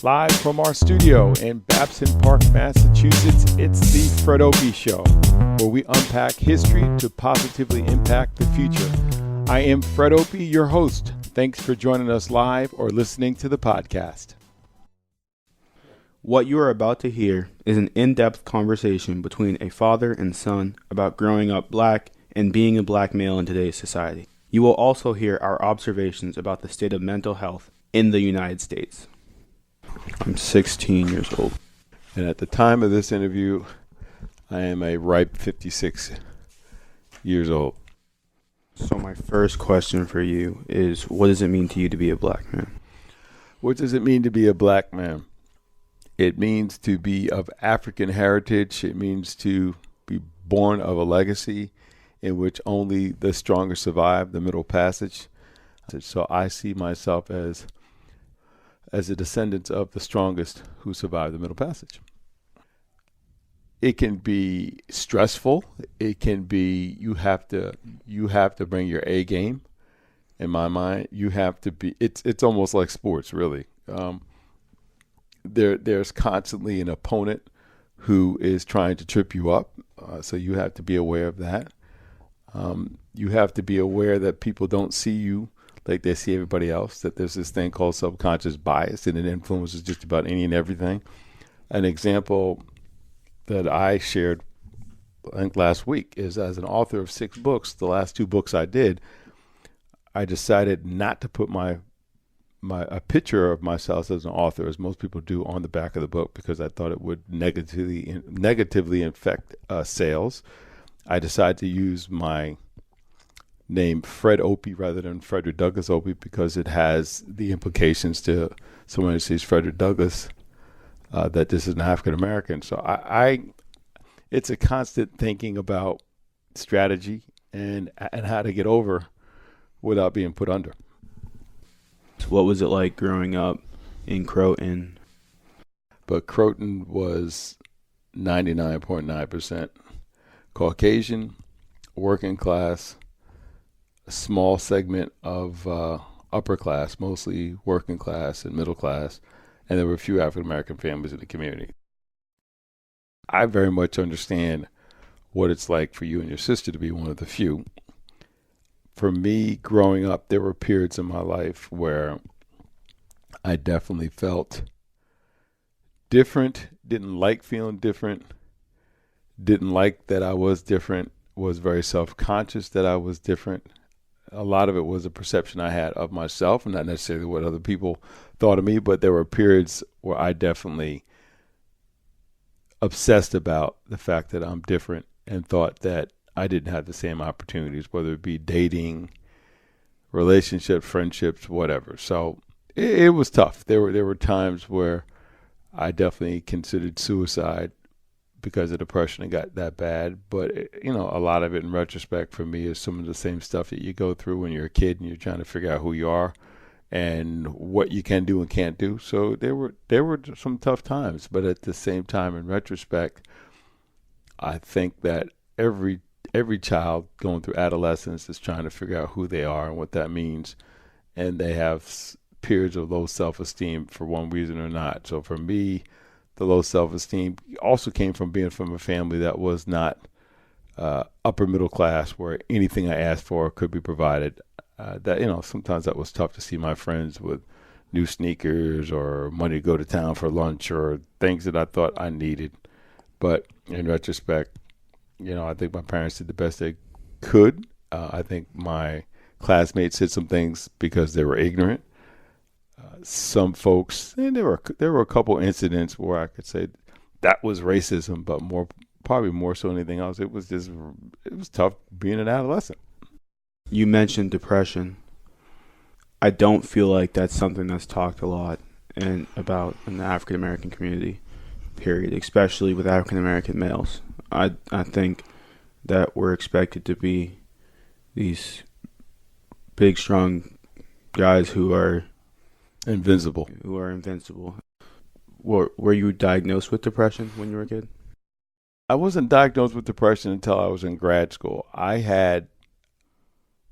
Live from our studio in Babson Park, Massachusetts, it's the Fred Opie Show, where we unpack history to positively impact the future. I am Fred Opie, your host. Thanks for joining us live or listening to the podcast. What you are about to hear is an in-depth conversation between a father and son about growing up black and being a black male in today's society. You will also hear our observations about the state of mental health in the United States. I'm 16 years old. And at the time of this interview, I am a ripe 56 years old. So my first question for you is, what does it mean to you to be a black man? What does it mean to be a black man? It means to be of African heritage. It means to be born of a legacy in which only the strongest survive, the Middle Passage. So I see myself as a descendant of the strongest who survived the Middle Passage. It can be stressful. It can be you have to bring your A game. In my mind, you have to be. It's almost like sports, really. There's constantly an opponent who is trying to trip you up, so you have to be aware of that. You have to be aware that people don't see you like they see everybody else, that there's this thing called subconscious bias, and it influences just about any and everything. An example that I shared, I think last week, is as an author of 6 books, the last 2 books I did, I decided not to put a picture of myself as an author, as most people do, on the back of the book, because I thought it would negatively affect sales. I decided to use my name Fred Opie rather than Frederick Douglass Opie, because it has the implications to someone who sees Frederick Douglass that this is an African American. So it's a constant thinking about strategy and how to get over without being put under. What was it like growing up in Croton? But Croton was 99.9% Caucasian, working class, a small segment of upper class, mostly working class and middle class, and there were a few African American families in the community. I very much understand what it's like for you and your sister to be one of the few. For me, growing up, there were periods in my life where I definitely felt different, didn't like feeling different, didn't like that I was different, was very self-conscious that I was different. A lot of it was a perception I had of myself, and not necessarily what other people thought of me, but there were periods where I definitely obsessed about the fact that I'm different and thought that I didn't have the same opportunities, whether it be dating, relationships, friendships, whatever. So it was tough. There were times where I definitely considered suicide because of depression. It got that bad. But, a lot of it in retrospect for me is some of the same stuff that you go through when you're a kid and you're trying to figure out who you are and what you can do and can't do. So there were some tough times. But at the same time, in retrospect, I think that every child going through adolescence is trying to figure out who they are and what that means. And they have periods of low self-esteem for one reason or not. So for me, the low self-esteem also came from being from a family that was not upper middle class, where anything I asked for could be provided. Sometimes that was tough to see my friends with new sneakers or money to go to town for lunch or things that I thought I needed. But in retrospect, I think my parents did the best they could. I think my classmates did some things because they were ignorant. Some folks, and there were a couple incidents where I could say that was racism, but probably more so than anything else, it was tough being an adolescent. You mentioned depression. I don't feel like that's something that's talked a lot about in the African American community, period, especially with African American males. I think that we're expected to be these big, strong guys who are invincible. Were you diagnosed with depression when you were a kid? I wasn't diagnosed with depression until I was in grad school. I had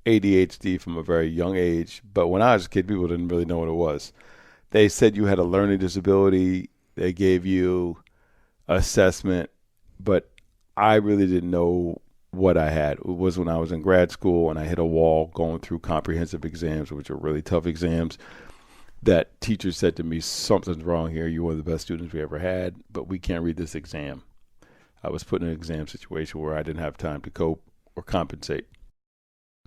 ADHD from a very young age, but when I was a kid, people didn't really know what it was. They said you had a learning disability. They gave you assessment, but I really didn't know what I had. It was when I was in grad school and I hit a wall going through comprehensive exams, which are really tough exams, that teachers said to me, something's wrong here. You're one of the best students we ever had, but we can't read this exam. I was put in an exam situation where I didn't have time to cope or compensate.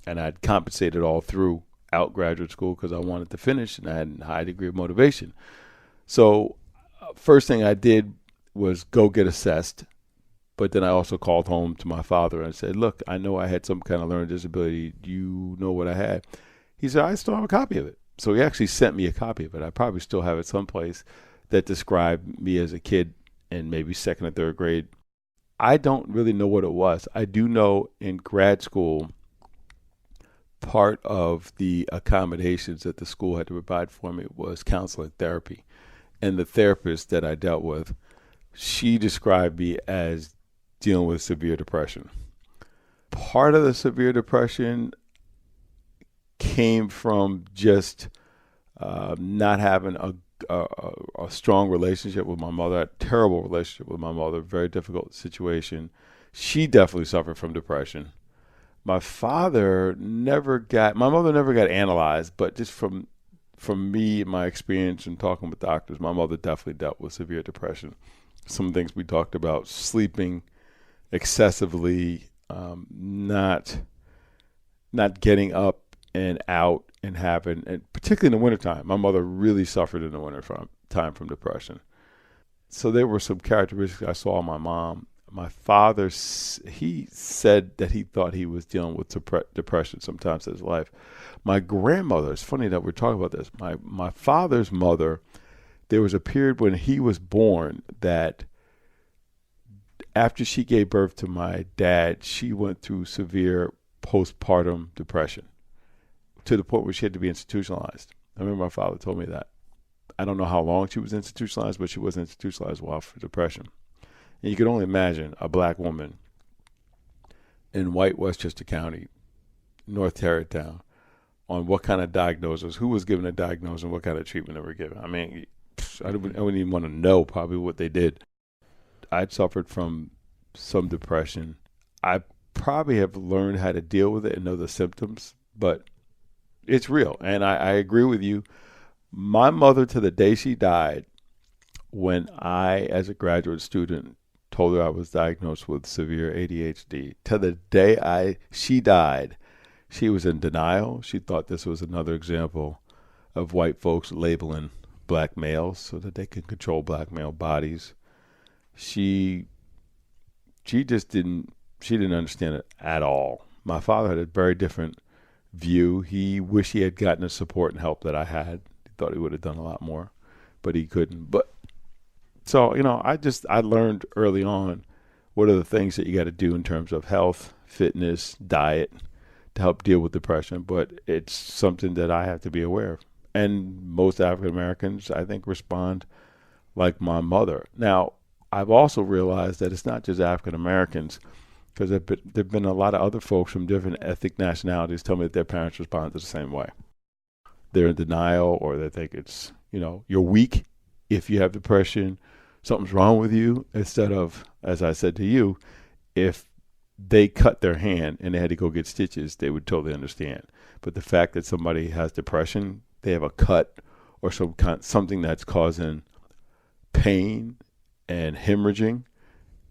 And I'd compensated all throughout graduate school because I wanted to finish and I had a high degree of motivation. So first thing I did was go get assessed. But then I also called home to my father and said, look, I know I had some kind of learning disability. Do you know what I had? He said, I still have a copy of it. So he actually sent me a copy of it. I probably still have it someplace that described me as a kid in maybe second or third grade. I don't really know what it was. I do know in grad school, part of the accommodations that the school had to provide for me was counseling therapy. And the therapist that I dealt with, she described me as dealing with severe depression. Part of the severe depression came from just not having a strong relationship with my mother, a terrible relationship with my mother, very difficult situation. She definitely suffered from depression. My mother never got analyzed, but just from me, my experience in talking with doctors, my mother definitely dealt with severe depression. Some things we talked about, sleeping excessively, not getting up and out and particularly in the wintertime. My mother really suffered in the wintertime from depression. So there were some characteristics I saw in my mom. My father, he said that he thought he was dealing with depression sometimes in his life. My grandmother, it's funny that we're talking about this. My father's mother, there was a period when he was born that after she gave birth to my dad, she went through severe postpartum depression to the point where she had to be institutionalized. I remember my father told me that. I don't know how long she was institutionalized, but she was institutionalized a while for depression. And you can only imagine a black woman in white Westchester County, North Tarrytown, on what kind of diagnosis, who was given a diagnosis, and what kind of treatment they were given. I mean, I wouldn't even want to know probably what they did. I'd suffered from some depression. I probably have learned how to deal with it and know the symptoms, but it's real. And I agree with you. My mother, to the day she died, when I, as a graduate student, told her I was diagnosed with severe ADHD, to the day she died, she was in denial. She thought this was another example of white folks labeling black males so that they could control black male bodies. She didn't understand it at all. My father had a very different view. He wished he had gotten the support and help that I had. He thought he would have done a lot more, but he couldn't. But so, I learned early on what are the things that you got to do in terms of health, fitness, diet to help deal with depression. But it's something that I have to be aware of. And most African Americans, I think, respond like my mother. Now, I've also realized that it's not just African Americans, because there've been a lot of other folks from different ethnic nationalities tell me that their parents respond the same way. They're in denial, or they think it's, you're weak if you have depression, something's wrong with you, instead of, as I said to you, if they cut their hand and they had to go get stitches, they would totally understand. But the fact that somebody has depression, they have a cut or something that's causing pain and hemorrhaging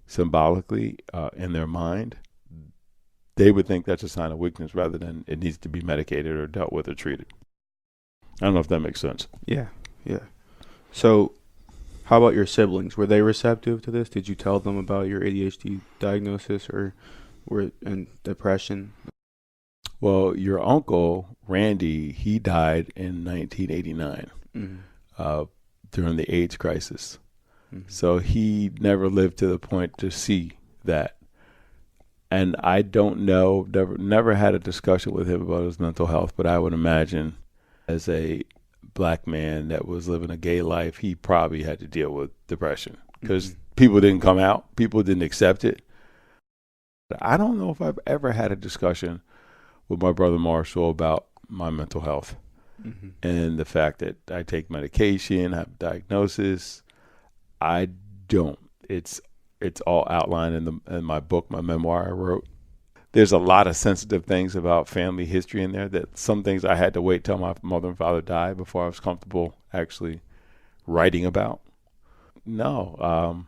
symbolically in their mind, they would think that's a sign of weakness rather than it needs to be medicated or dealt with or treated. I don't know if that makes sense. Yeah. So how about your siblings? Were they receptive to this? Did you tell them about your ADHD diagnosis or were in depression? Well, your uncle, Randy, he died in 1989 during the AIDS crisis. Mm-hmm. So he never lived to the point to see that. And I don't know, never had a discussion with him about his mental health, but I would imagine as a black man that was living a gay life, he probably had to deal with depression because people didn't come out, people didn't accept it. I don't know if I've ever had a discussion with my brother Marshall about my mental health. Mm-hmm. And the fact that I take medication, have a diagnosis, I don't. It's all outlined in my book, my memoir I wrote. There's a lot of sensitive things about family history in there that some things I had to wait till my mother and father died before I was comfortable actually writing about. No,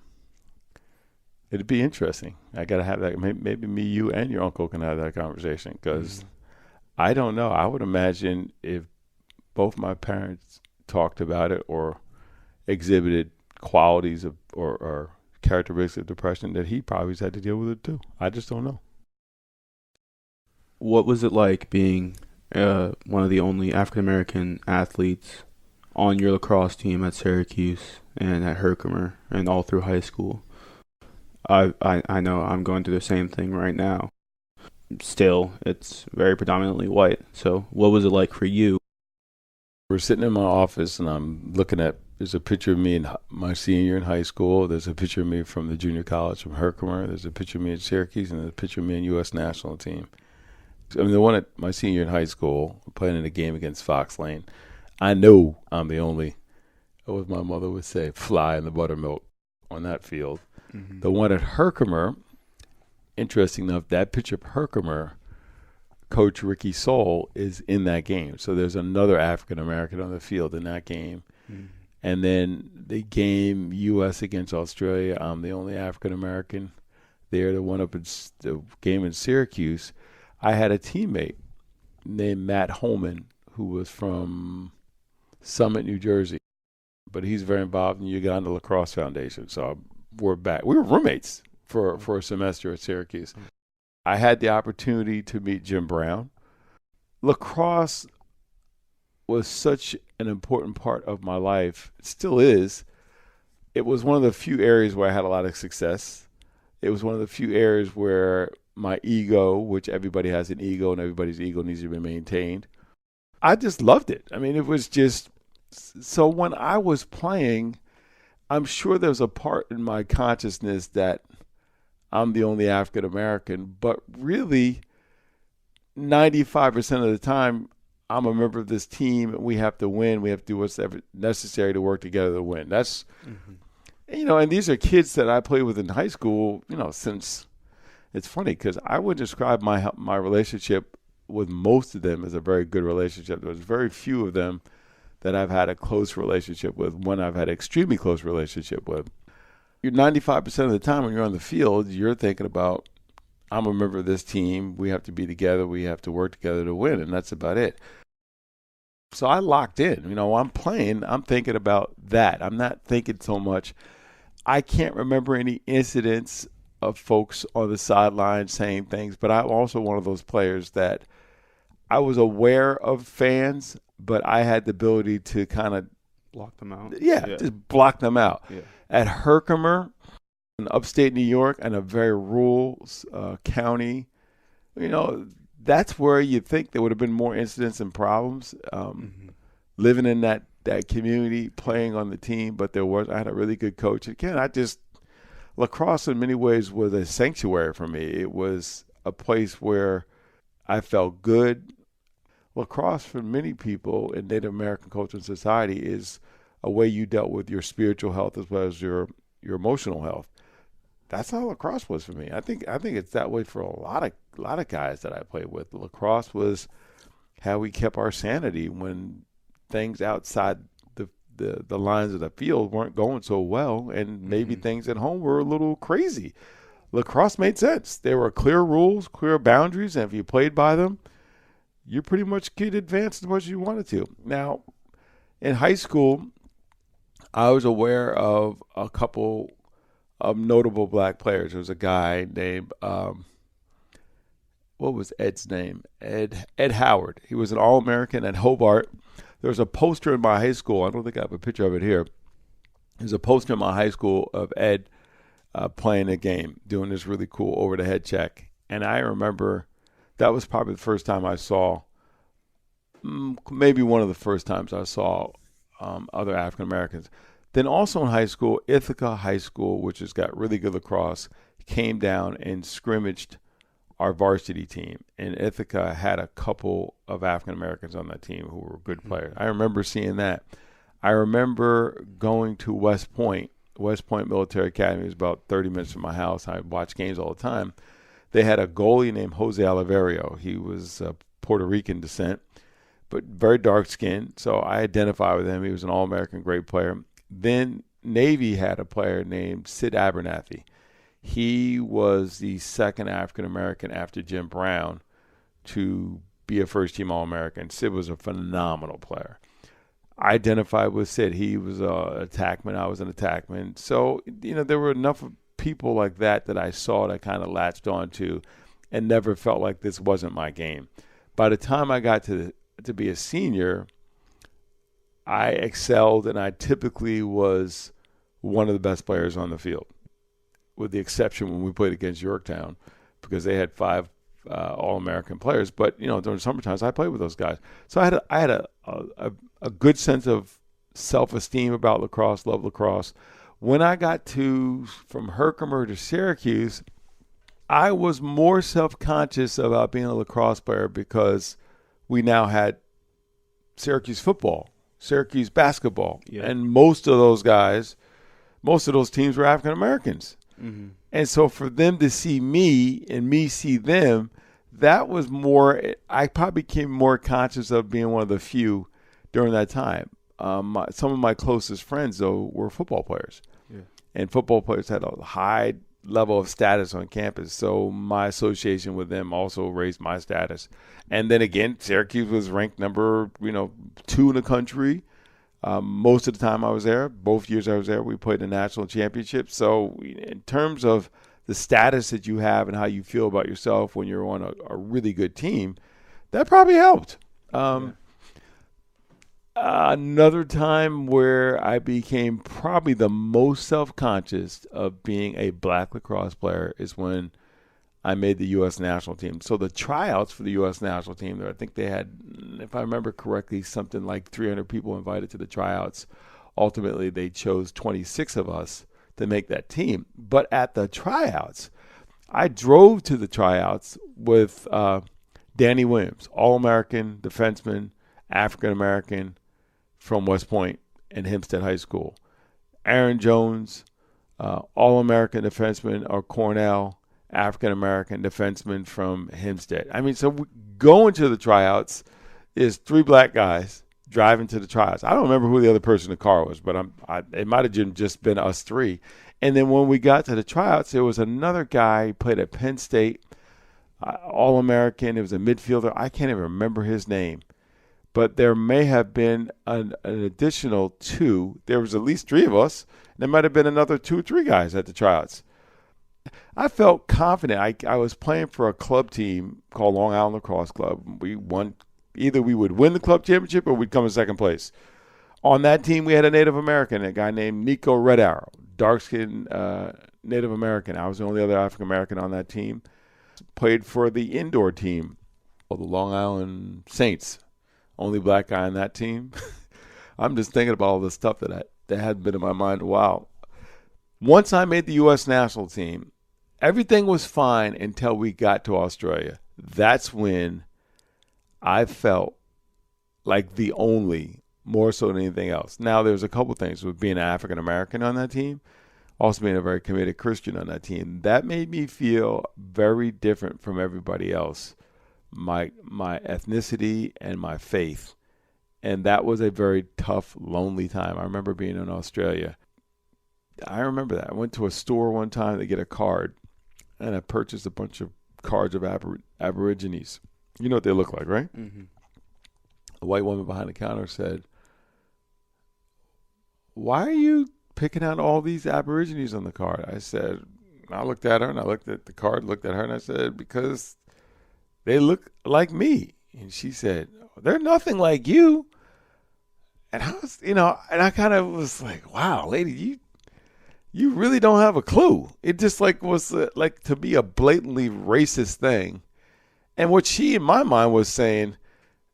it'd be interesting. I got to have that. Maybe me, you, and your uncle can have that conversation because I don't know. I would imagine if both my parents talked about it or exhibited qualities of or characteristics of depression, that he probably had to deal with it too. I just don't know. What was it like being one of the only African American athletes on your lacrosse team at Syracuse and at Herkimer and all through high school? I know I'm going through the same thing right now. Still, it's very predominantly white. So what was it like for you? We're sitting in my office and I'm looking at, there's a picture of me in my senior year in high school. There's a picture of me from the junior college from Herkimer. There's a picture of me at Syracuse, and there's a picture of me in U.S. national team. I mean, the one at my senior year in high school, playing in a game against Fox Lane, I know I'm the only, what my mother would say, fly in the buttermilk on that field. Mm-hmm. The one at Herkimer, interesting enough, that picture of Herkimer, Coach Ricky Soul is in that game. So there's another African-American on the field in that game. Mm-hmm. And then the game U.S. against Australia, I'm the only African-American there. The one up in the game in Syracuse, I had a teammate named Matt Holman who was from Summit, New Jersey. But he's very involved in the Uganda Lacrosse Foundation. So we're back. We were roommates for a semester at Syracuse. I had the opportunity to meet Jim Brown. Lacrosse was such an important part of my life. It still is. It was one of the few areas where I had a lot of success. It was one of the few areas where my ego, which everybody has an ego and everybody's ego needs to be maintained, I just loved it. I mean, it was just, so when I was playing, I'm sure there was a part in my consciousness that I'm the only African American, but really 95% of the time, I'm a member of this team and we have to win. We have to do what's necessary to work together to win. That's, and these are kids that I played with in high school, since, it's funny because I would describe my relationship with most of them as a very good relationship. There's very few of them that I've had a close relationship with, one I've had an extremely close relationship with. You're 95% of the time when you're on the field, you're thinking about, I'm a member of this team. We have to be together. We have to work together to win, and that's about it. So I locked in. I'm playing. I'm thinking about that. I'm not thinking so much. I can't remember any incidents of folks on the sideline saying things, but I'm also one of those players that I was aware of fans, but I had the ability to kind of block them out. Yeah, just block them out. Yeah. At Herkimer, in upstate New York, and a very rural county, that's where you think there would have been more incidents and problems. Living in that community, playing on the team, but I had a really good coach. Again, lacrosse in many ways was a sanctuary for me. It was a place where I felt good. Lacrosse for many people in Native American culture and society is a way you dealt with your spiritual health as well as your emotional health. That's how lacrosse was for me. I think it's that way for a lot of guys that I played with. Lacrosse was how we kept our sanity when things outside the lines of the field weren't going so well, and maybe things at home were a little crazy. Lacrosse made sense. There were clear rules, clear boundaries, and if you played by them, you pretty much could advance as much as you wanted to. Now, in high school, I was aware of a couple of notable black players. There was a guy named, what was Ed's name? Ed Howard. He was an All-American at Hobart. There was a poster in my high school. I don't think I have a picture of it here. There's a poster in my high school of Ed playing a game, doing this really cool over-the-head check. And I remember that was probably the first time I saw, maybe one of the first times I saw other African Americans. Then also in high school, Ithaca High School, which has got really good lacrosse, came down and scrimmaged our varsity team. And Ithaca had a couple of African Americans on that team who were good players. I remember seeing that. I remember going to West Point. West Point Military Academy was about 30 minutes from my house. I watched games all the time. They had a goalie named Jose Oliverio. He was Puerto Rican descent, but very dark-skinned, so I identified with him. He was an All-American great player. Then Navy had a player named Sid Abernathy. He was the second African-American after Jim Brown to be a first-team All-American. Sid was a phenomenal player. I identified with Sid. He was an attackman. I was an attackman. So, there were enough people like that I saw that kind of latched onto and never felt like this wasn't my game. By the time I got to be a senior, I excelled, and I typically was one of the best players on the field, with the exception when we played against Yorktown, because they had 5 All-American players. But, during summer times, I played with those guys. So I had a good sense of self-esteem about lacrosse, love lacrosse. When I got from Herkimer to Syracuse, I was more self-conscious about being a lacrosse player because we now had Syracuse football, Syracuse basketball, and most of those teams were African Americans. Mm-hmm. And so for them to see me and me see them, that was more, I probably became more conscious of being one of the few during that time. Some of my closest friends, though, were football players. Yeah. And football players had a high level of status on campus, so my association with them also raised my status. And then again, Syracuse was ranked number 2 in the country. Most of the time I was there, both years I was there, we played the national championship. So in terms of the status that you have and how you feel about yourself when you're on a really good team, that probably helped. Another time where I became probably the most self-conscious of being a black lacrosse player is when I made the U.S. national team. So the tryouts for the U.S. national team, I think they had, if I remember correctly, something like 300 people invited to the tryouts. Ultimately, they chose 26 of us to make that team. But at the tryouts, I drove to the tryouts with Danny Williams, All-American defenseman, African-American, from West Point and Hempstead High School. Aaron Jones, All-American defenseman, or Cornell, African-American defenseman from Hempstead. I mean, so going to the tryouts is 3 black guys driving to the tryouts. I don't remember who the other person in the car was, but it might have just been us 3. And then when we got to the tryouts, there was another guy who played at Penn State, All-American. It was a midfielder. I can't even remember his name. But there may have been an additional 2. There was at least 3 of us. There might have been another 2 or 3 guys at the tryouts. I felt confident. I was playing for a club team called Long Island Lacrosse Club. We won. Either we would win the club championship or we'd come in second place. On that team, we had a Native American, a guy named Nico Red Arrow, dark-skinned Native American. I was the only other African American on that team. Played for the indoor team called the Long Island Saints. Only black guy on that team. I'm just thinking about all the stuff that had been in my mind a while. Once I made the U.S. national team, everything was fine until we got to Australia. That's when I felt like the only, more so than anything else. Now, there's a couple things with being an African-American on that team, also being a very committed Christian on that team. That made me feel very different from everybody else. My ethnicity and my faith. And that was a very tough, lonely time. I remember being in Australia. I remember that. I went to a store one time to get a card, and I purchased a bunch of cards of Aborigines. You know what they look like, right? Mm-hmm. A white woman behind the counter said, "Why are you picking out all these Aborigines on the card?" I looked at her, and I looked at the card, looked at her, and I said, "Because they look like me." And she said, "They're nothing like you." And I was, and I kind of was like, "Wow, lady, you really don't have a clue." It just was to be a blatantly racist thing. And what she, in my mind, was saying,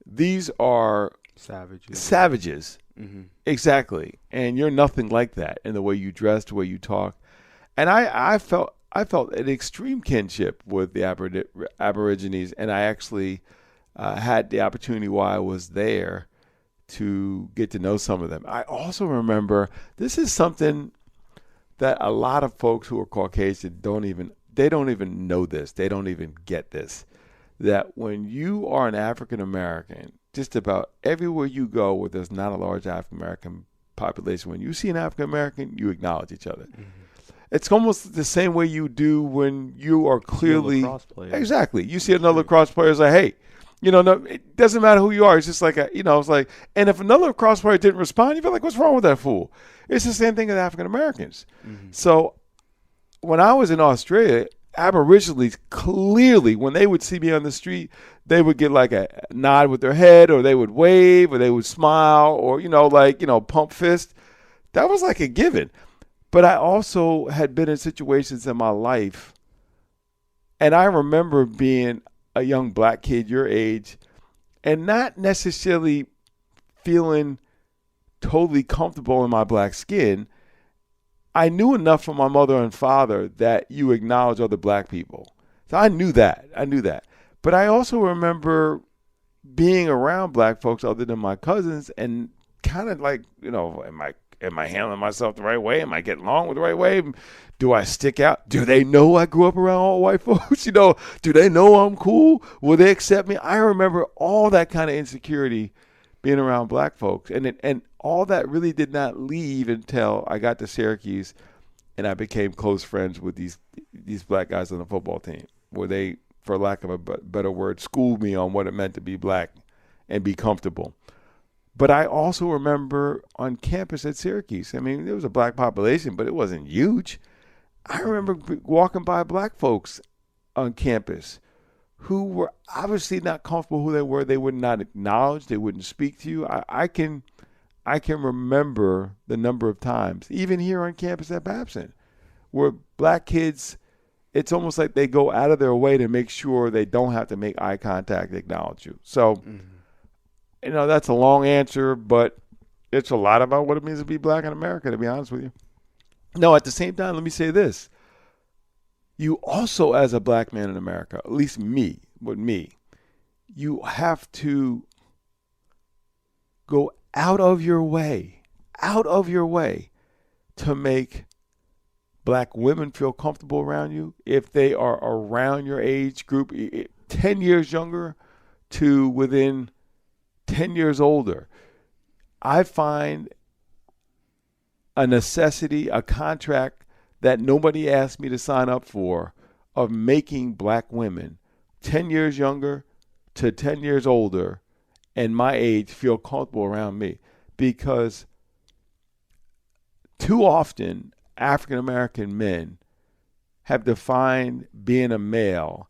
these are savages. Mm-hmm. Exactly. And you're nothing like that in the way you dress, the way you talk. And I felt I felt an extreme kinship with the Aborigines, and I actually had the opportunity while I was there to get to know some of them. I also remember, this is something that a lot of folks who are Caucasian don't even know this. They don't even get this. That when you are an African American, just about everywhere you go where there's not a large African American population, when you see an African American, you acknowledge each other. Mm-hmm. It's almost the same way you do when you are clearly exactly. You see another lacrosse player, say, "Hey, no, it doesn't matter who you are. It's just like it's like." And if another lacrosse player didn't respond, you feel like, "What's wrong with that fool?" It's the same thing with African Americans. Mm-hmm. So when I was in Australia, Aborigines clearly, when they would see me on the street, they would get like a nod with their head, or they would wave, or they would smile, or pump fist. That was like a given. But I also had been in situations in my life, and I remember being a young black kid your age and not necessarily feeling totally comfortable in my black skin. I knew enough from my mother and father that you acknowledge other black people. So I knew that. But I also remember being around black folks other than my cousins and kind of like, am I handling myself the right way? Am I getting along with the right way? Do I stick out? Do they know I grew up around all white folks? Do they know I'm cool? Will they accept me? I remember all that kind of insecurity being around black folks. And all that really did not leave until I got to Syracuse and I became close friends with these black guys on the football team, where they, for lack of a better word, schooled me on what it meant to be black and be comfortable. But I also remember on campus at Syracuse, there was a black population, but it wasn't huge. I remember walking by black folks on campus who were obviously not comfortable who they were. They would not acknowledge. They wouldn't speak to you. I can remember the number of times, even here on campus at Babson, where black kids, it's almost like they go out of their way to make sure they don't have to make eye contact to acknowledge you. So, that's a long answer, but it's a lot about what it means to be black in America, to be honest with you. No, at the same time, let me say this. You also, as a black man in America, at least me, you have to go out of your way to make black women feel comfortable around you if they are around your age group, 10 years younger to within 10 years older. I find a necessity, a contract that nobody asked me to sign up for, of making black women 10 years younger to 10 years older and my age feel comfortable around me. Because too often African American men have defined being a male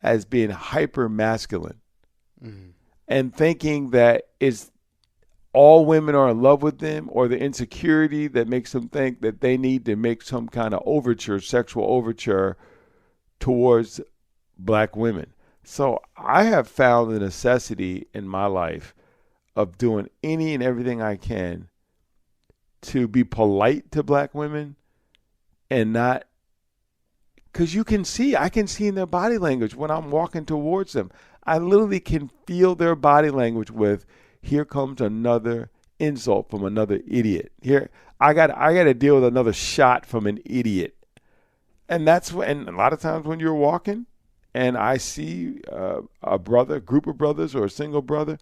as being hyper masculine, and thinking that it's all women are in love with them, or the insecurity that makes them think that they need to make some kind of overture, sexual overture towards black women. So I have found the necessity in my life of doing any and everything I can to be polite to black women, and not, because I can see in their body language when I'm walking towards them. I literally can feel their body language with, here comes another insult from another idiot. Here, I got to deal with another shot from an idiot. And and a lot of times when you're walking and I see a group of brothers, or a single brother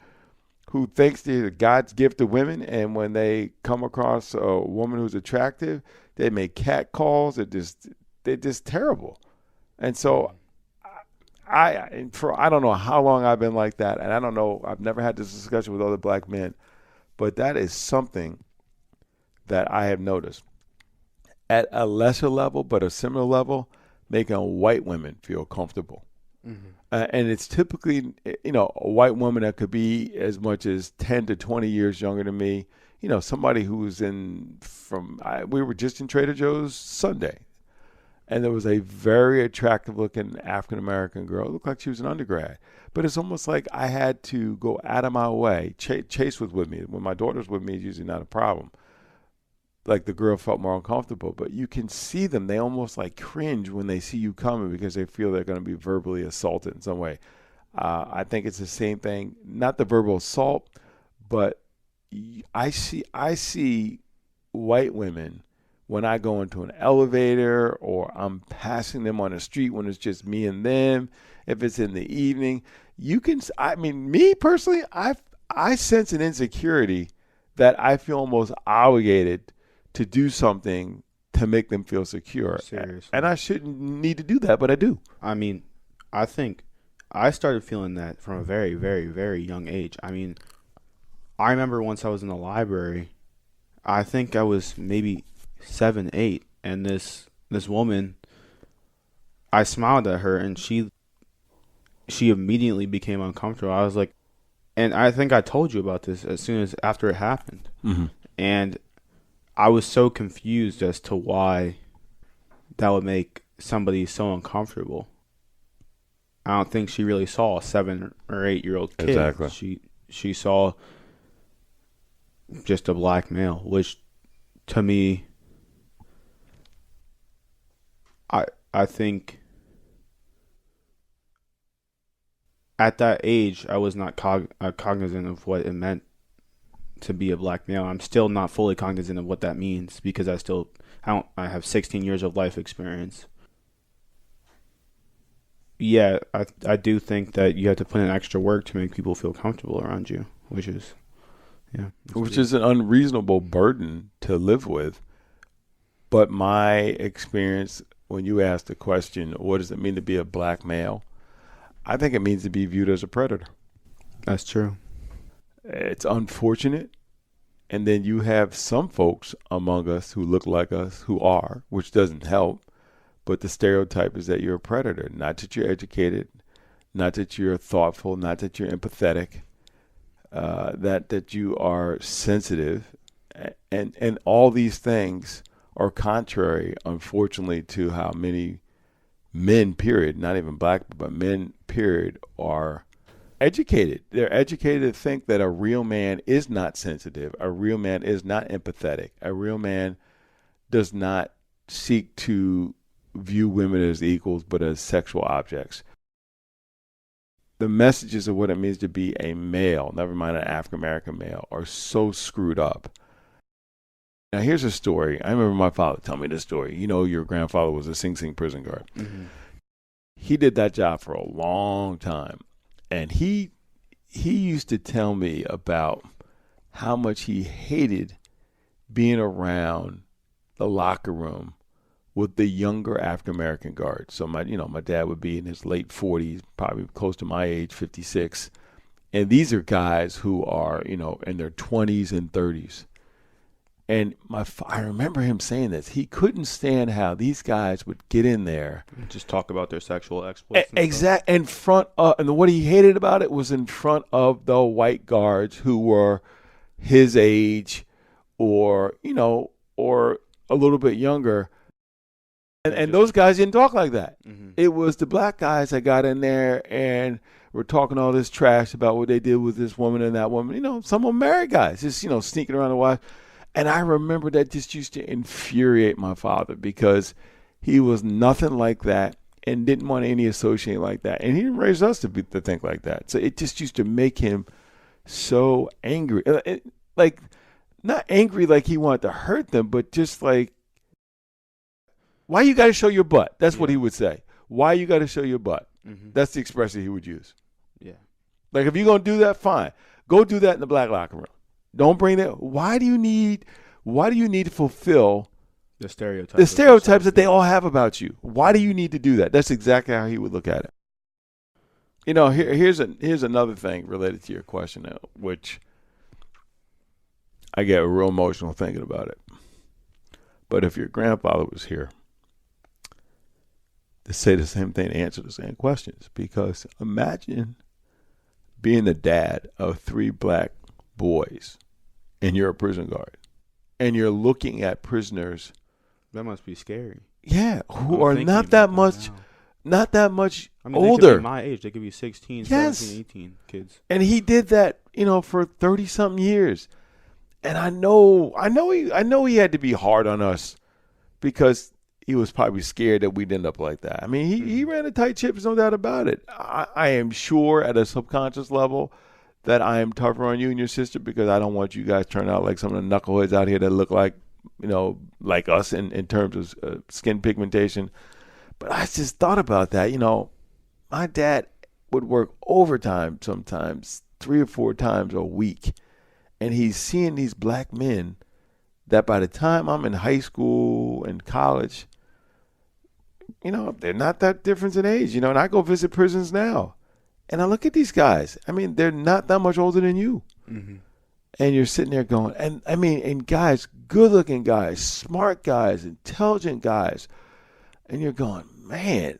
who thinks they're God's gift to women, and when they come across a woman who's attractive, they make cat calls. They're just terrible. And so I don't know how long I've been like that, and I don't know, I've never had this discussion with other black men, but that is something that I have noticed at a lesser level, but a similar level, making white women feel comfortable. And it's typically, a white woman that could be as much as 10 to 20 years younger than me, somebody who's we were just in Trader Joe's Sunday, and there was a very attractive looking African-American girl. It looked like she was an undergrad. But it's almost like I had to go out of my way. Chase was with me. When my daughter's with me, it's usually not a problem. like the girl felt more uncomfortable, but you can see them. They almost like cringe when they see you coming because they feel they're going to be verbally assaulted in some way. I think it's the same thing, not the verbal assault, but I see white women when I go into an elevator or I'm passing them on the street when it's just me and them. If it's in the evening, me personally, I sense an insecurity that I feel almost obligated to do something to make them feel secure. Seriously. And I shouldn't need to do that, but I do. I mean, I think I started feeling that from a very, very, very young age. I mean, I remember once I was in the library, I think I was maybe 7, 8, and this woman, I smiled at her, and she immediately became uncomfortable. I was like, and I think I told you about this as soon as after it happened. Mm-hmm. And I was so confused as to why that would make somebody so uncomfortable. I don't think she really saw a 7 or 8 year old kid. Exactly. She saw just a black male, which to me, I think at that age I was not cognizant of what it meant to be a black male. I'm still not fully cognizant of what that means because I have 16 years of life experience. Yeah, I do think that you have to put in extra work to make people feel comfortable around you, which is an unreasonable burden to live with. But my experience, when you ask the question, what does it mean to be a black male? I think it means to be viewed as a predator. That's true. It's unfortunate. And then you have some folks among us who look like us who are, which doesn't help. But the stereotype is that you're a predator, not that you're educated, not that you're thoughtful, not that you're empathetic, that you are sensitive. And all these things are contrary, unfortunately, to how many men, period, not even black, but men, period, are educated. They're educated to think that a real man is not sensitive. A real man is not empathetic. A real man does not seek to view women as equals, but as sexual objects. The messages of what it means to be a male, never mind an African-American male, are so screwed up. Now, here's a story. I remember my father telling me this story. You know, your grandfather was a Sing Sing prison guard. Mm-hmm. He did that job for a long time. And he used to tell me about how much he hated being around the locker room with the younger African-American guards. So my dad would be in his late 40s, probably close to my age, 56. And these are guys who are, in their 20s and 30s. And I remember him saying this. He couldn't stand how these guys would get in there. Just talk about their sexual exploits. Exactly. In front of, and what he hated about it was in front of the white guards who were his age or a little bit younger. And those guys didn't talk like that. Mm-hmm. It was the black guys that got in there and were talking all this trash about what they did with this woman and that woman. Some of them married guys, just, sneaking around the wife. And I remember that just used to infuriate my father because he was nothing like that and didn't want any associate like that. And he didn't raise us to think like that. So it just used to make him so angry. Like, not angry like he wanted to hurt them, but just like, why you got to show your butt? That's what he would say. Why you got to show your butt? Mm-hmm. That's the expression he would use. Yeah. Like, if you're going to do that, fine. Go do that in the black locker room. Don't bring that. Why do you need to fulfill the stereotypes that they all have about you? Why do you need to do that? That's exactly how he would look at it. Here's another thing related to your question, which I get real emotional thinking about it. But if your grandfather was here, to say the same thing, to answer the same questions, because imagine being the dad of 3 black boys and you're a prison guard and you're looking at prisoners. That must be scary. Yeah, who are not that much older. They could be my age. They could be 16, 17, 18 kids. And he did that, for 30 something years. And I know he had to be hard on us because he was probably scared that we'd end up like that. I mean, he ran a tight ship, there's no doubt about it. I am sure at a subconscious level that I am tougher on you and your sister because I don't want you guys to turn out like some of the knuckleheads out here that look like, like us in terms of skin pigmentation. But I just thought about that. My dad would work overtime sometimes 3 or 4 times a week. And he's seeing these black men that by the time I'm in high school and college, they're not that different in age. And I go visit prisons now. And I look at these guys. I mean, they're not that much older than you. Mm-hmm. And you're sitting there going, and guys, good-looking guys, smart guys, intelligent guys. And you're going, man,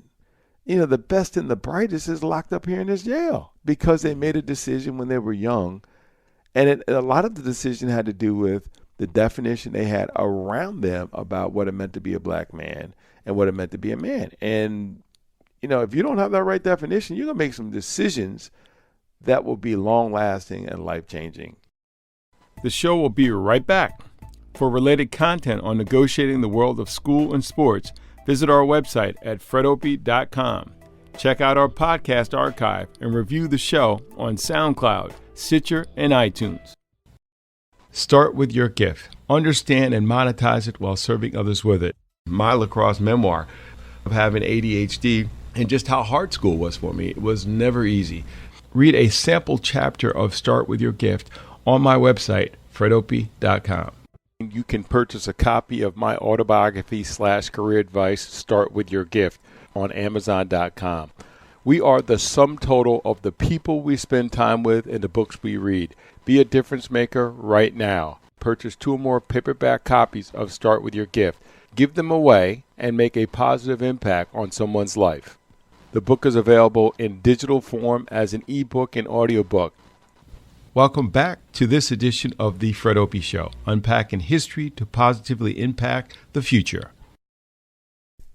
the best and the brightest is locked up here in this jail because they made a decision when they were young. And a lot of the decision had to do with the definition they had around them about what it meant to be a black man and what it meant to be a man. And, if you don't have that right definition, you're going to make some decisions that will be long-lasting and life-changing. The show will be right back. For related content on negotiating the world of school and sports, visit our website at fredopie.com. Check out our podcast archive and review the show on SoundCloud, Stitcher, and iTunes. Start with your gift. Understand and monetize it while serving others with it. My lacrosse memoir of having ADHD and just how hard school was for me. It was never easy. Read a sample chapter of Start with Your Gift on my website, fredopie.com. You can purchase a copy of my autobiography/career advice, Start with Your Gift, on Amazon.com. We are the sum total of the people we spend time with and the books we read. Be a difference maker right now. Purchase 2 or more paperback copies of Start with Your Gift. Give them away and make a positive impact on someone's life. The book is available in digital form as an ebook and audiobook. Welcome back to this edition of The Fred Opie Show, unpacking history to positively impact the future.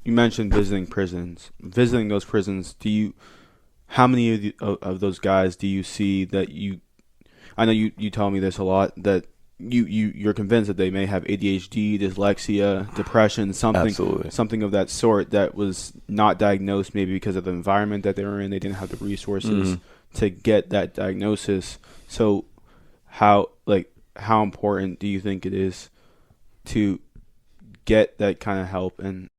You mentioned visiting prisons. Visiting those prisons, how many of those guys do you see that I know you tell me this a lot, that you're convinced that they may have ADHD, dyslexia, depression, something of that sort that was not diagnosed maybe because of the environment that they were in. They didn't have the resources to get that diagnosis. So how important do you think it is to get that kind of help? And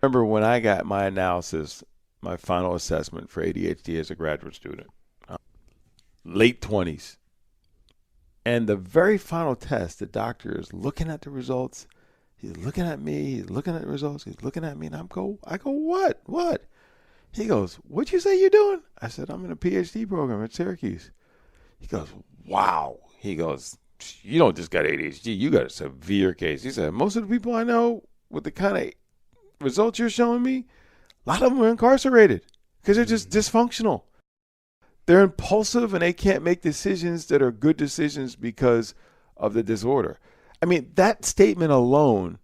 remember when I got my analysis, my final assessment for ADHD as a graduate student, late 20s. And the very final test, the doctor is looking at the results. He's looking at me. He's looking at the results. He's looking at me. And I go, what? What? He goes, what'd you say you're doing? I said, I'm in a PhD program at Syracuse. He goes, wow. He goes, you don't just got ADHD. You got a severe case. He said, most of the people I know with the kind of results you're showing me, a lot of them are incarcerated because they're just dysfunctional. They're impulsive and they can't make decisions that are good decisions because of the disorder. I mean, that statement alone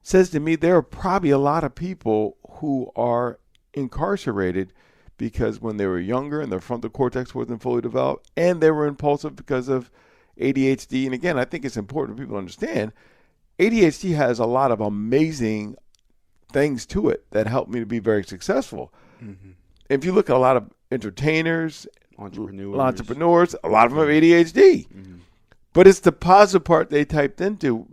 says to me there are probably a lot of people who are incarcerated because when they were younger and their frontal cortex wasn't fully developed and they were impulsive because of ADHD. And again, I think it's important for people to understand ADHD has a lot of amazing things to it that helped me to be very successful. Mm-hmm. If you look at a lot of entertainers, entrepreneurs, a lot of them have ADHD. Mm-hmm. But it's the positive part they tapped into.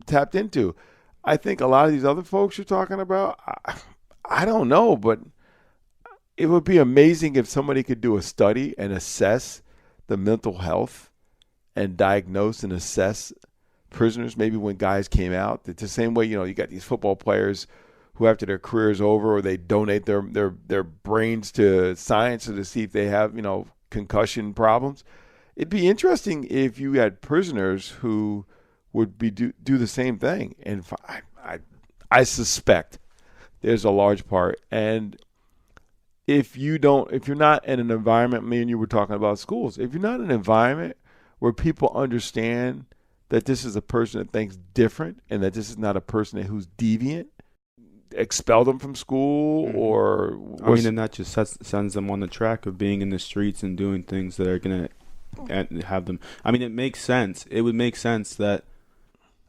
I think a lot of these other folks you're talking about, I don't know, but it would be amazing if somebody could do a study and assess the mental health and diagnose and assess prisoners, maybe when guys came out. It's the same way, you got these football players who after their career is over or they donate their brains to science to see if they have, concussion problems. It'd be interesting if you had prisoners who would do the same thing. And I suspect there's a large part. And if you're not in an environment, me and you were talking about schools, if you're not in an environment where people understand that this is a person that thinks different and that this is not a person who's deviant, expel them from school or... and that just sends them on the track of being in the streets and doing things that are going to and have them. I mean, it makes sense. It would make sense that,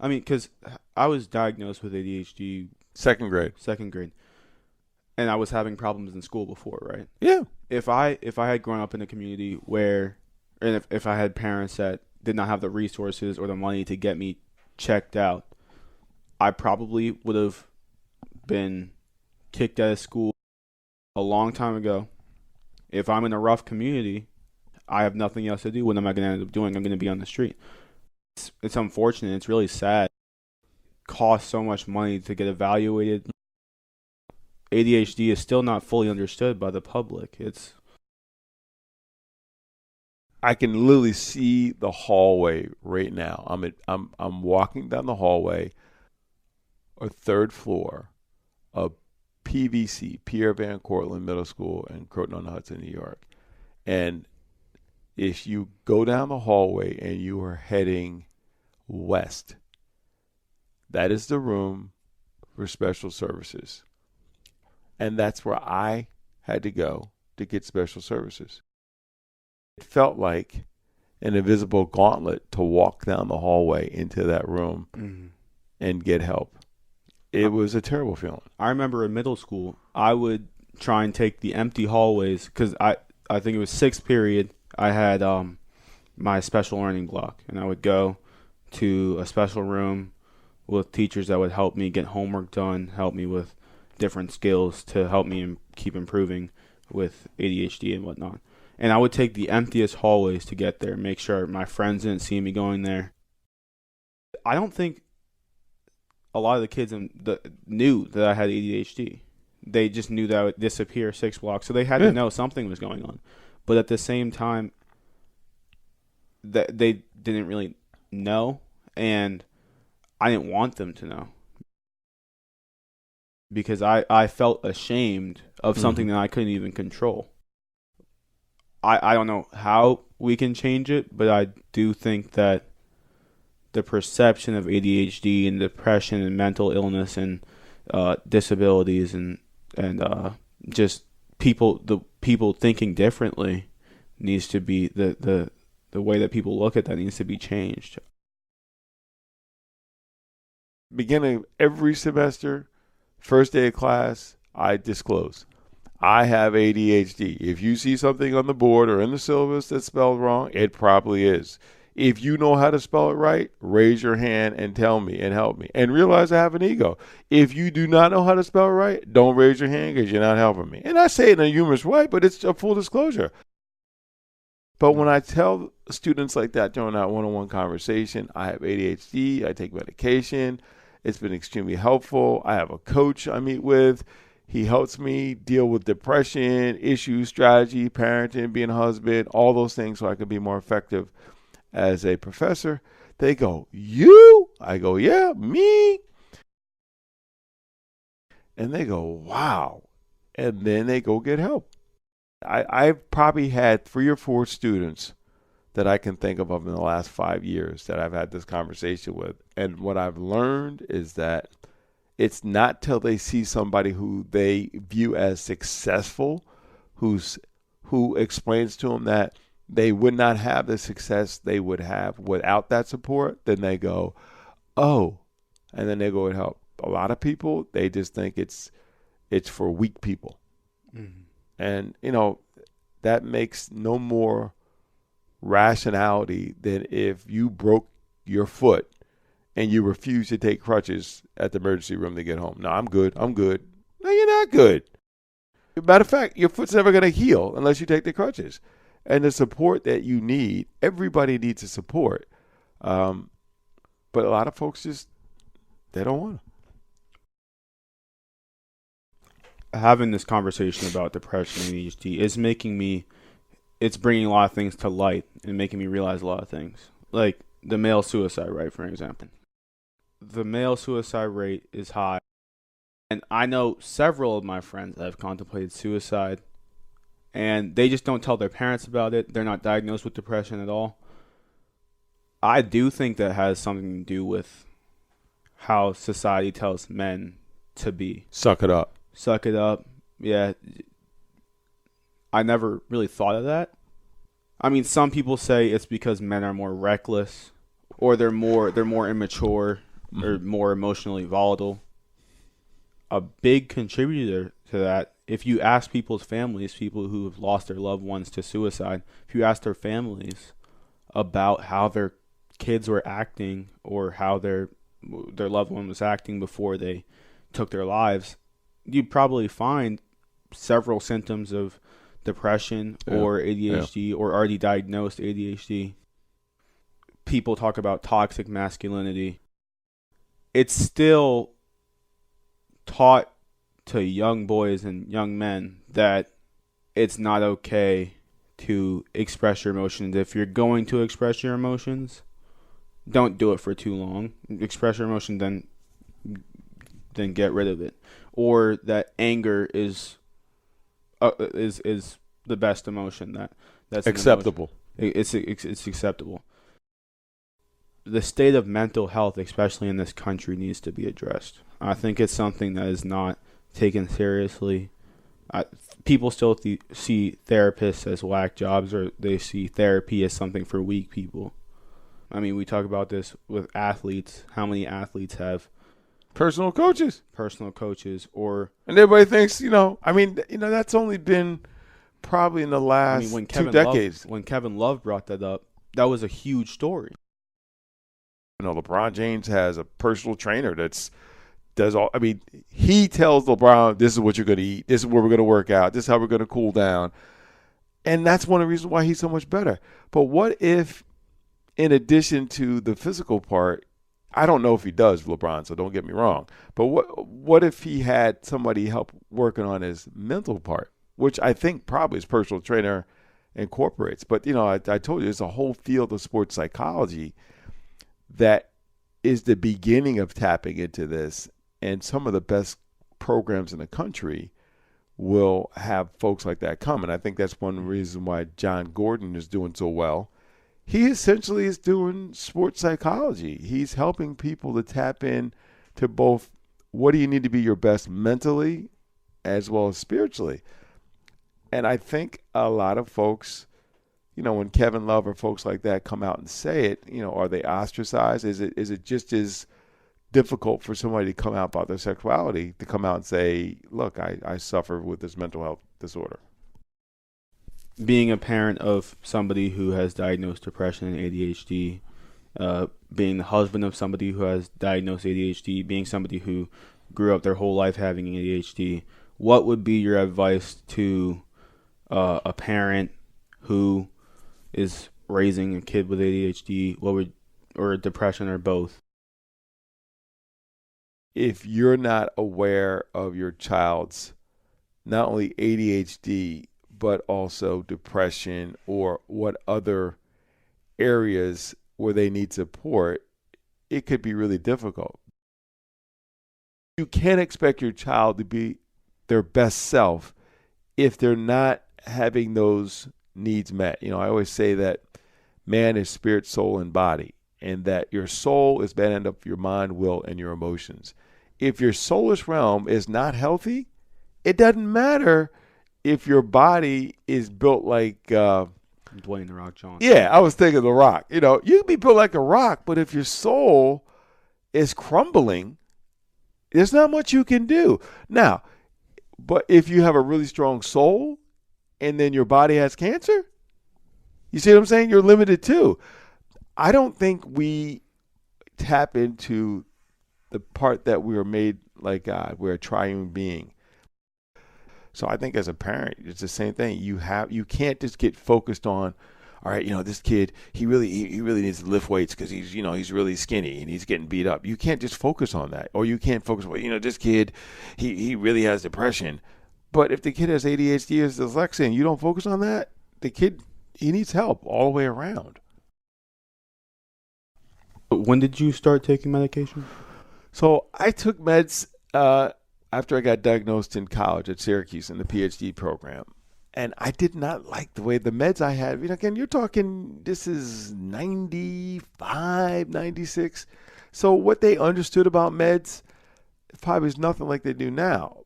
I mean, because I was diagnosed with ADHD second grade, and I was having problems in school before, right? Yeah. If I had grown up in a community where, and if I had parents that did not have the resources or the money to get me checked out, I probably would have been kicked out of school a long time ago. If I'm in a rough community, I have nothing else to do. What am I going to end up doing? I'm going to be on the street. It's unfortunate. It's really sad. It costs so much money to get evaluated. ADHD is still not fully understood by the public. I can literally see the hallway right now. I'm walking down the hallway, a third floor of PVC, Pierre Van Cortlandt Middle School in Croton-on-Hudson, New York. And if you go down the hallway and you are heading west, that is the room for special services. And that's where I had to go to get special services. It felt like an invisible gauntlet to walk down the hallway into that room and get help. It was a terrible feeling. I remember in middle school, I would try and take the empty hallways because I think it was sixth period. I had my special learning block, and I would go to a special room with teachers that would help me get homework done, help me with different skills to help me keep improving with ADHD and whatnot. And I would take the emptiest hallways to get there, make sure my friends didn't see me going there. I don't think a lot of the kids knew that I had ADHD. They just knew that I would disappear 6 blocks, so they had to know something was going on. But at the same time, that they didn't really know, and I didn't want them to know. Because I felt ashamed of something that I couldn't even control. I don't know how we can change it, but I do think that the perception of ADHD and depression and mental illness and disabilities and just the people thinking differently needs to be the way that people look at that needs to be changed. Beginning of every semester, first day of class, I disclose. I have ADHD. If you see something on the board or in the syllabus that's spelled wrong, it probably is. If you know how to spell it right, raise your hand and tell me and help me. And realize I have an ego. If you do not know how to spell it right, don't raise your hand because you're not helping me. And I say it in a humorous way, but it's a full disclosure. But when I tell students like that during that one-on-one conversation, I have ADHD, I take medication, it's been extremely helpful. I have a coach I meet with. He helps me deal with depression, issues, strategy, parenting, being a husband, all those things so I can be more effective as a professor. They go, you? I go, yeah, me. And they go, wow. And then they go get help. I've probably had 3 or 4 students that I can think of in the last 5 years that I've had this conversation with. And what I've learned is that it's not till they see somebody who they view as successful, who explains to them that they would not have the success they would have without that support, then they go, oh, and then they go and help. A lot of people, they just think it's for weak people. Mm-hmm. And, that makes no more rationality than if you broke your foot and you refuse to take crutches at the emergency room to get home. No, I'm good. No, you're not good. Matter of fact, your foot's never going to heal unless you take the crutches. And the support that you need, everybody needs a support. But a lot of folks they don't want to. Having this conversation about depression and ADHD it's bringing a lot of things to light and making me realize a lot of things. Like the male suicide rate, for example. The male suicide rate is high. And I know several of my friends that have contemplated suicide, and they just don't tell their parents about it. They're not diagnosed with depression at all. I do think that has something to do with how society tells men to be. Suck it up. Yeah. I never really thought of that. I mean, some people say it's because men are more reckless, or they're more immature, or more emotionally volatile. A big contributor to that, if you ask people's families, people who have lost their loved ones to suicide, if you ask their families about how their kids were acting or how their loved one was acting before they took their lives, you'd probably find several symptoms of depression or ADHD or already diagnosed ADHD. People talk about toxic masculinity. It's still taught to young boys and young men that it's not okay to express your emotions. If you're going to express your emotions, don't do it for too long. Express your emotion, then get rid of it. Or that anger is the best emotion. That's acceptable. It's acceptable. The state of mental health, especially in this country, needs to be addressed. I think it's something that is not taken seriously. People still see therapists as whack jobs, or they see therapy as something for weak people. I mean, we talk about this with athletes. How many athletes have personal coaches? And everybody thinks, that's only been probably in the last 2 decades. When Kevin Love brought that up, that was a huge story. LeBron James has a personal trainer does all. I mean, he tells LeBron, this is what you're going to eat. This is where we're going to work out. This is how we're going to cool down. And that's one of the reasons why he's so much better. But what if, in addition to the physical part, I don't know if he does, LeBron, so don't get me wrong. But what if he had somebody help working on his mental part, which I think probably his personal trainer incorporates. But, I told you, there's a whole field of sports psychology that is the beginning of tapping into this. And some of the best programs in the country will have folks like that come. And I think that's one reason why John Gordon is doing so well. He essentially is doing sports psychology. He's helping people to tap in to both what do you need to be your best mentally as well as spiritually. And I think a lot of folks, when Kevin Love or folks like that come out and say it, are they ostracized? Is it just as difficult for somebody to come out about their sexuality to come out and say, look, I suffer with this mental health disorder? Being a parent of somebody who has diagnosed depression and ADHD, being the husband of somebody who has diagnosed ADHD, being somebody who grew up their whole life having ADHD, what would be your advice to a parent who is raising a kid with ADHD, or depression, or both? If you're not aware of your child's not only ADHD, but also depression or what other areas where they need support, it could be really difficult. You can't expect your child to be their best self if they're not having those needs met. I always say that man is spirit, soul, and body, and that your soul is made up of your mind, will, and your emotions. If your soulless realm is not healthy, it doesn't matter if your body is built like Dwayne "The Rock" Johnson. Yeah, I was thinking The Rock. You can be built like a rock, but if your soul is crumbling, there's not much you can do. Now, but if you have a really strong soul and then your body has cancer, you see what I'm saying? You're limited too. I don't think we tap into the part that we are made like God. We're a triune being. So I think as a parent, it's the same thing. You can't just get focused on, all right, this kid, he really needs to lift weights because he's really skinny and he's getting beat up. You can't just focus on that. Or you can't focus on, this kid, he really has depression. But if the kid has ADHD or dyslexia and you don't focus on that, the kid, he needs help all the way around. When did you start taking medication? So I took meds after I got diagnosed in college at Syracuse in the PhD program. And I did not like the way the meds I had. Again, you're talking, this is 95, 96. So what they understood about meds probably is nothing like they do now.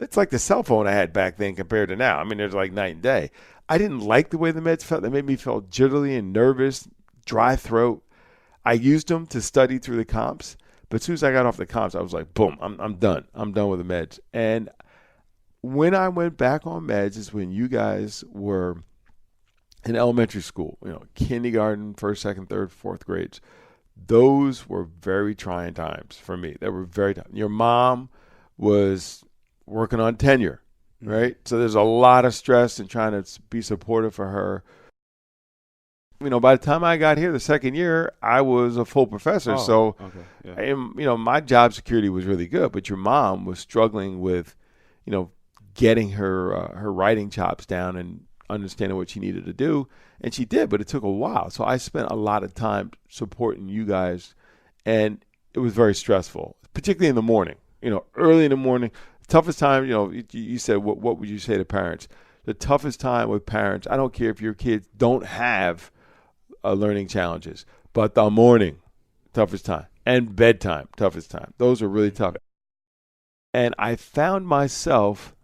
It's like the cell phone I had back then compared to now. I mean, there's like night and day. I didn't like the way the meds felt. They made me feel jittery and nervous, dry throat. I used them to study through the comps, but as soon as I got off the comps, I was like, boom, I'm done. I'm done with the meds. And when I went back on meds is when you guys were in elementary school, kindergarten, first, second, third, fourth grades. Those were very trying times for me. They were very tough. Your mom was working on tenure, right? So there's a lot of stress and trying to be supportive for her. By the time I got here the second year, I was a full professor. My job security was really good, but your mom was struggling with, getting her writing chops down and understanding what she needed to do. And she did, but it took a while. So I spent a lot of time supporting you guys, and it was very stressful, particularly in the morning. Early in the morning, toughest time, you said, what would you say to parents? The toughest time with parents, I don't care if your kids don't have learning challenges, but the morning, toughest time, and bedtime, toughest time. Those are really tough. And I found myself,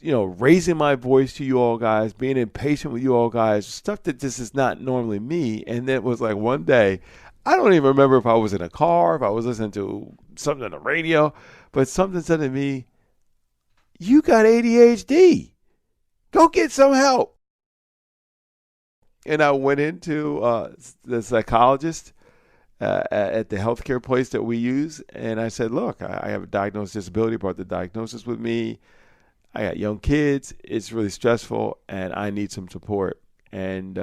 raising my voice to you all guys, being impatient with you all guys, stuff that just is not normally me. And then it was like one day, I don't even remember if I was in a car, if I was listening to something on the radio, but something said to me, you got ADHD. Go get some help. And I went into the psychologist at the healthcare place that we use, and I said, look, I have a diagnosed disability, brought the diagnosis with me. I got young kids. It's really stressful, and I need some support. And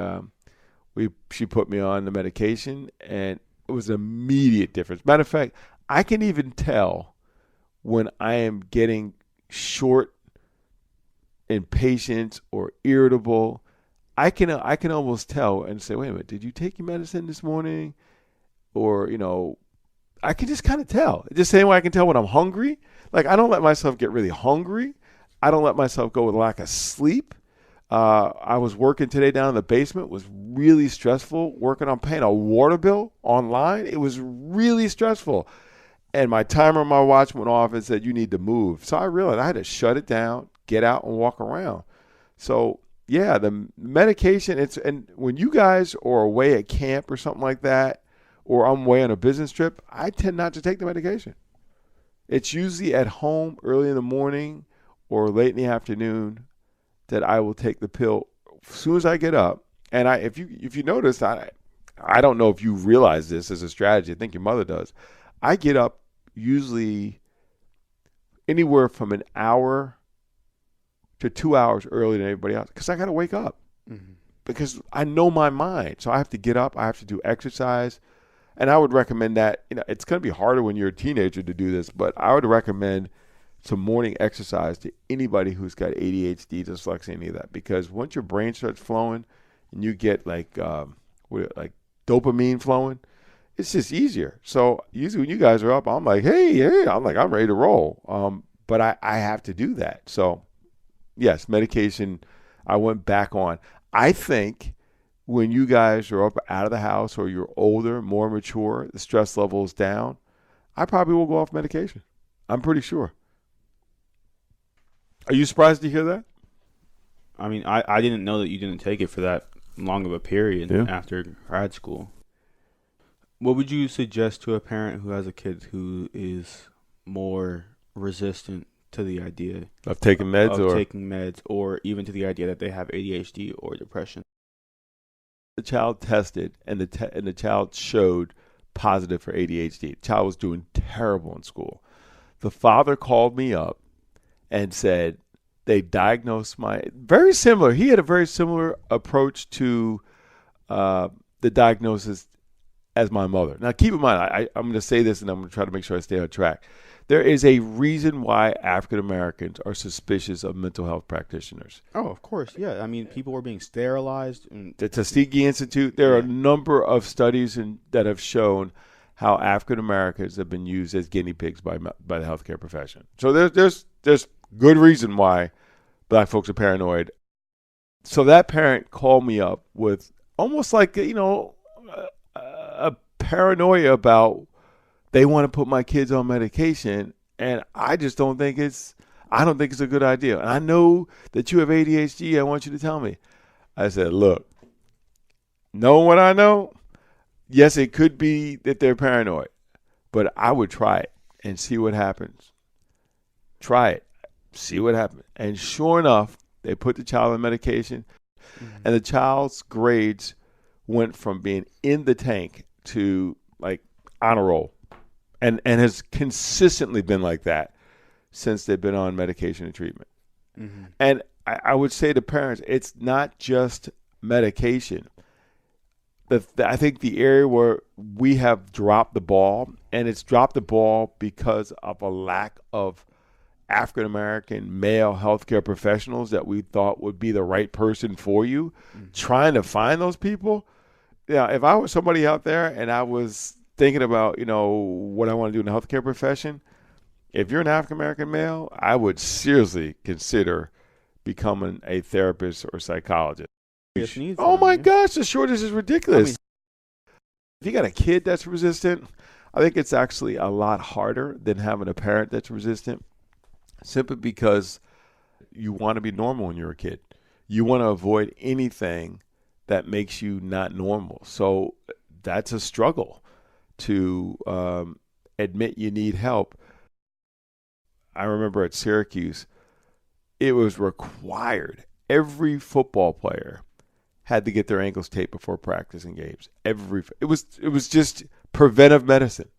she put me on the medication, and it was an immediate difference. Matter of fact, I can even tell when I am getting short in patience or irritable. I can almost tell and say, wait a minute, did you take your medicine this morning? Or, I can just kind of tell. Just the same way I can tell when I'm hungry. Like, I don't let myself get really hungry. I don't let myself go with lack of sleep. I was working today down in the basement. It was really stressful, working on paying a water bill online. It was really stressful. And my timer on my watch went off and said, you need to move. So I realized I had to shut it down, get out, and walk around. So, yeah, the medication, and when you guys are away at camp or something like that, or I'm away on a business trip, I tend not to take the medication. It's usually at home early in the morning or late in the afternoon that I will take the pill as soon as I get up. And if you notice, I don't know if you realize this as a strategy. I think your mother does. I get up usually anywhere from an hour to 2 hours earlier than everybody else because I got to wake up because I know my mind. So I have to get up. I have to do exercise. And I would recommend that, it's going to be harder when you're a teenager to do this, but I would recommend some morning exercise to anybody who's got ADHD, dyslexia, any of that. Because once your brain starts flowing and you get like dopamine flowing, it's just easier. So usually when you guys are up, I'm like, hey, I'm ready to roll. But I have to do that. So yes, medication I went back on. I think when you guys are up out of the house or you're older, more mature, the stress level is down, I probably will go off medication. I'm pretty sure. Are you surprised to hear that? I mean, I didn't know that you didn't take it for that long of a period after grad school. What would you suggest to a parent who has a kid who is more resistant to the idea of taking meds or even to the idea that they have ADHD or depression? The child tested and the child showed positive for ADHD. The child was doing terrible in school. The father called me up and said they diagnosed very similar. He had a very similar approach to the diagnosis as my mother. Now, keep in mind, I'm going to say this and I'm going to try to make sure I stay on track. There is a reason why African Americans are suspicious of mental health practitioners. Oh, of course, yeah. I mean, people were being sterilized. The Tuskegee Institute, there are a number of studies that have shown how African Americans have been used as guinea pigs by the healthcare profession. So there's good reason why black folks are paranoid. So that parent called me up with almost like a paranoia about they want to put my kids on medication, and I just don't think I don't think it's a good idea. And I know that you have ADHD. I want you to tell me. I said, look, knowing what I know, yes, it could be that they're paranoid, but I would try it and see what happens. Try it. See what happens. And sure enough, they put the child on medication, and the child's grades went from being in the tank to like on a roll, and has consistently been like that since they've been on medication and treatment. And I would say to parents, it's not just medication. I think the area where we have dropped the ball, and it's dropped the ball because of a lack of African-American male healthcare professionals that we thought would be the right person for you, trying to find those people. Yeah, if I was somebody out there and I was thinking about, what I want to do in the healthcare profession, if you're an African-American male, I would seriously consider becoming a therapist or psychologist. Oh my gosh, the shortage is ridiculous. If you got a kid that's resistant, I think it's actually a lot harder than having a parent that's resistant, simply because you want to be normal when you're a kid. You want to avoid anything that makes you not normal. So that's a struggle to admit you need help. I remember at Syracuse, it was required. Every football player had to get their ankles taped before practicing games. It was just preventive medicine.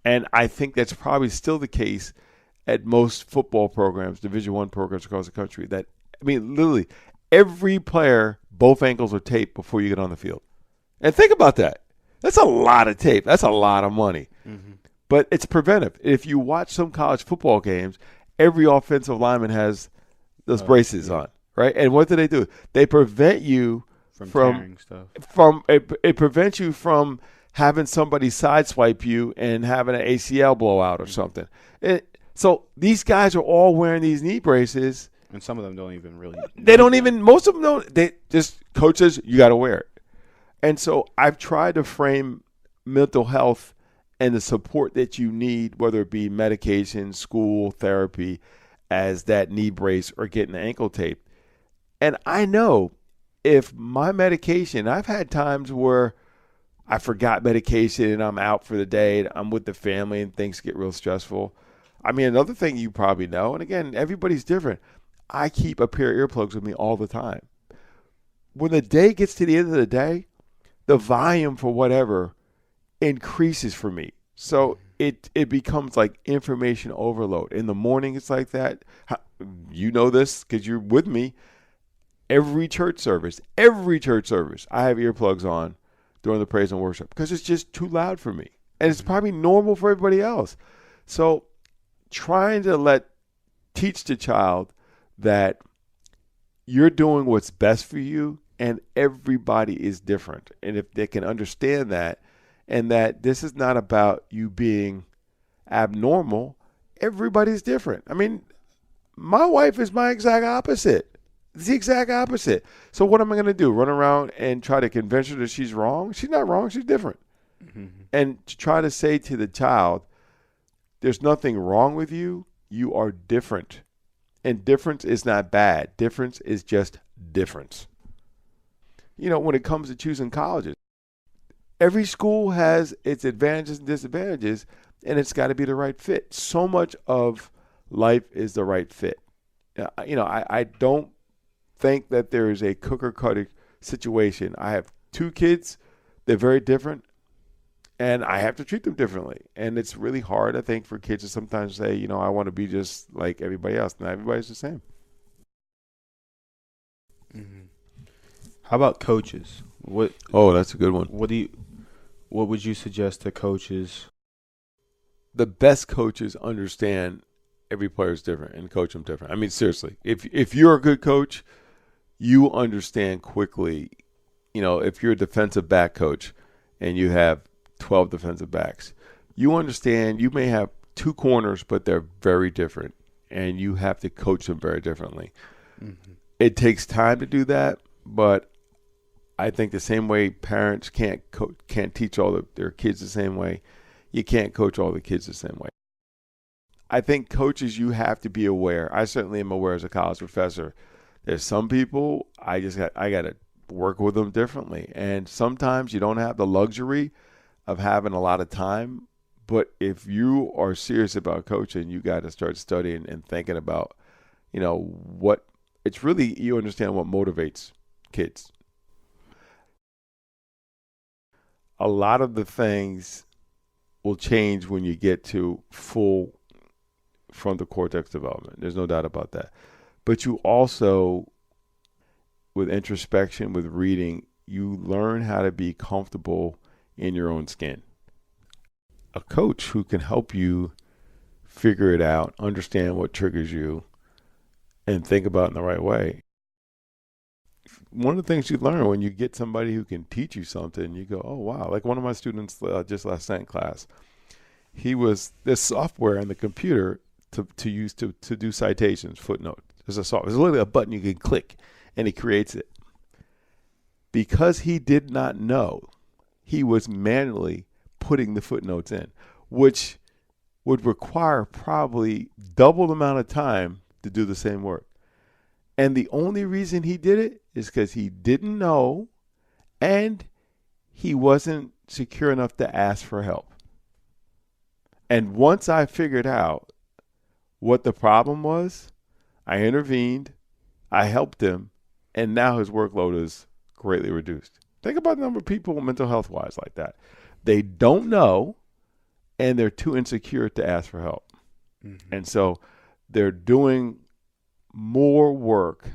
And I think that's probably still the case at most football programs, Division I programs across the country. Literally, every player, both ankles are taped before you get on the field. And think about that. That's a lot of tape. That's a lot of money. But it's preventive. If you watch some college football games, every offensive lineman has those braces on, right? And what do? They prevent you from stuff. It prevents you from having somebody sideswipe you and having an ACL blowout or something. So these guys are all wearing these knee braces. And some of them don't even really. Most of them don't. They just, coach says, you got to wear it. And so I've tried to frame mental health and the support that you need, whether it be medication, school, therapy, as that knee brace or getting the ankle taped. And I know if my medication, I've had times where I forgot medication and I'm out for the day, and I'm with the family and things get real stressful. Another thing you probably know, and again, everybody's different, I keep a pair of earplugs with me all the time. When the day gets to the end of the day, the volume for whatever increases for me. So it becomes like information overload. In the morning, it's like that. You know this because you're with me. Every church service, I have earplugs on during the praise and worship because it's just too loud for me. And it's probably normal for everybody else. So trying to teach the child that you're doing what's best for you, and everybody is different. And if they can understand that, and that this is not about you being abnormal, everybody's different. My wife is my exact opposite. It's the exact opposite. So what am I going to do? Run around and try to convince her that she's wrong? She's not wrong. She's different. And to try to say to the child, there's nothing wrong with you. You are different. And difference is not bad. Difference is just difference. When it comes to choosing colleges, every school has its advantages and disadvantages, and it's got to be the right fit. So much of life is the right fit. I don't think that there is a cookie-cutter situation. I have 2 kids. They're very different, and I have to treat them differently. And it's really hard, I think, for kids to sometimes say, I want to be just like everybody else. Not everybody's the same. How about coaches? That's a good one. What would you suggest to coaches? The best coaches understand every player is different and coach them different. Seriously, if you're a good coach, you understand quickly. If you're a defensive back coach and you have 12 defensive backs, you understand you may have 2 corners, but they're very different, and you have to coach them very differently. It takes time to do that, but I think the same way parents can't teach all their kids the same way, you can't coach all the kids the same way. I think coaches, you have to be aware. I certainly am aware as a college professor. There's some people I got to work with them differently. And sometimes you don't have the luxury of having a lot of time. But if you are serious about coaching, you got to start studying and thinking about, what it's really, you understand what motivates kids. A lot of the things will change when you get to full frontal cortex development. There's no doubt about that. But you also, with introspection, with reading, you learn how to be comfortable in your own skin. A coach who can help you figure it out, understand what triggers you, and think about it in the right way. One of the things you learn when you get somebody who can teach you something, you go, oh, wow. Like one of my students just last night in class, there's software in the computer to use to do citations, footnotes. There's literally a button you can click, and it creates it. Because he did not know, he was manually putting the footnotes in, which would require probably double the amount of time to do the same work. And the only reason he did it is because he didn't know and he wasn't secure enough to ask for help. And once I figured out what the problem was, I intervened, I helped him, and now his workload is greatly reduced. Think about the number of people mental health-wise like that. They don't know, and they're too insecure to ask for help. Mm-hmm. And so they're doing more work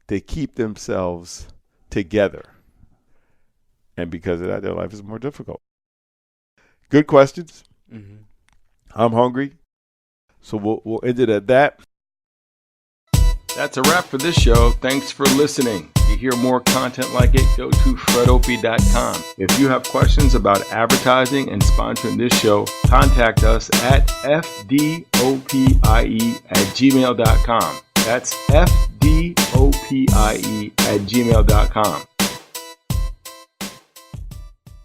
to keep themselves together. And because of that, their life is more difficult. Good questions. Mm-hmm. I'm hungry. So we'll end it at that. That's a wrap for this show. Thanks for listening. To hear more content like it, go to fredopie.com. If you have questions about advertising and sponsoring this show, contact us at fdopie@gmail.com. That's fdopie@gmail.com.